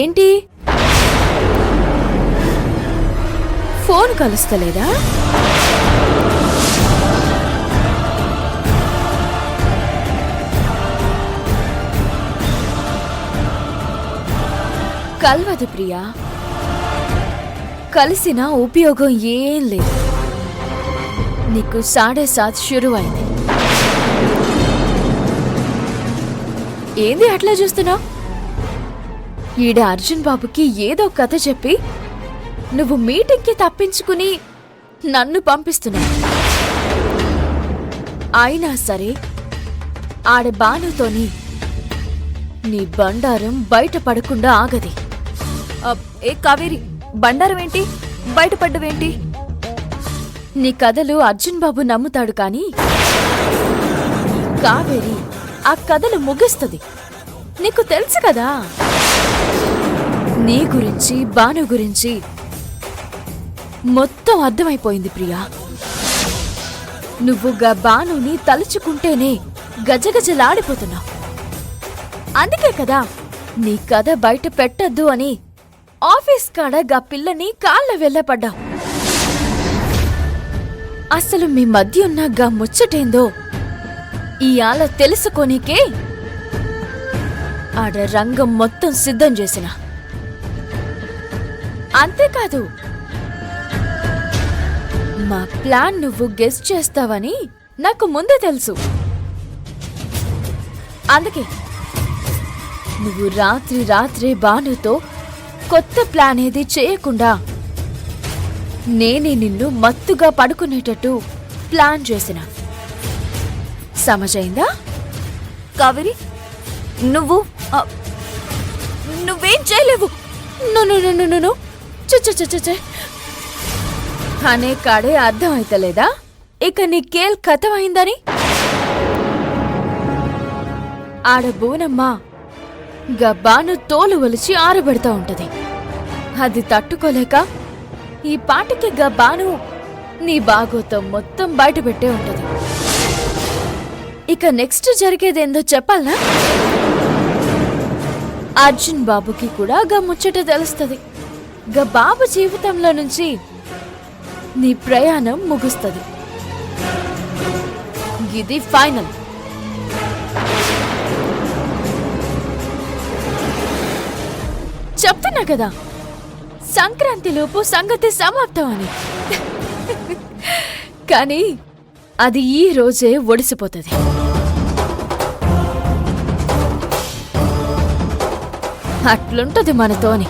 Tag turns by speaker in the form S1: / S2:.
S1: ఏంటి ఫోన్ కలుస్తలేదా? కలవదు ప్రియా, కలిసిన ఉపయోగం ఏం లేదు. నీకు 7:30 షురు అయింది. ఏంది అట్లా చూస్తున్నావు? ఈడ అర్జున్ బాబుకి ఏదో కథ చెప్పి నువ్వు మీటింగ్కి తప్పించుకుని నన్ను పంపిస్తున్నావు. అయినా సరే ఆడ బానుతోని నీ బండారం బయటపడకుండా ఆగది. ఏ కావేరి, బండారం ఏంటి, బయటపడ్డవేంటి? నీ కథలు అర్జున్ బాబు నమ్ముతాడు కాని కావేరి ఆ కథలు ముగిస్తుంది. నీకు తెలుసు కదా, నీ గురించి బాను గురించి మొత్తం అర్థమైపోయింది ప్రియా. నువ్వు గా బానుని తలుచుకుంటేనే గజగజలాడిపోతున్నావు. అందుకే కదా నీ కథ బయట పెట్టద్దు అని ఆఫీస్ కాడ గా పిల్లని కాళ్ళ వెళ్ళపడ్డావు. అసలు మీ మధ్య ఉన్న గా ముచ్చటేందో ఇయాల తెలుసుకోనికే ఆడ రంగం మొత్తం సిద్ధం చేసిన. అంతేకాదు, మా ప్లాన్ నువ్వు గెస్ చేస్తావని నాకు ముందే తెలుసు. అందుకే నువ్వు రాత్రి బానుతో కొత్త ప్లాన్ ఏది చేయకుండా నేనే నిన్ను మత్తుగా పడుకునేటట్టు ప్లాన్ చేసిన. సమజైందా? కావేరి, నువ్వేం చేయలేవు. అనే కాడే అర్థమైతలేదా ఇక నీ కేల్ కథమైందని? ఆడ బోనమ్మ గబ్బాను తోలు ఒలిచి ఆరబెడతా ఉంటది. అది తట్టుకోలేక ఈ పాటికి గబ్బాను నీ బాగోతం మొత్తం బయటపెట్టే ఉంటది. ఇక నెక్స్ట్ జరిగేదేందో చెప్పాలనా? అర్జున్ బాబుకి కూడా గా ముచ్చట తెలుస్తుంది. గా బాబు జీవితంలో నుంచి నీ ప్రయాణం ముగుస్తుంది. ఇది ఫైనల్. చెప్తున్నా కదా, సంక్రాంతిలోపు సంగతి సమాప్తం అని. కానీ అది ఈ రోజే ఒడిసిపోతుంది. అట్లుంటది మనతోని.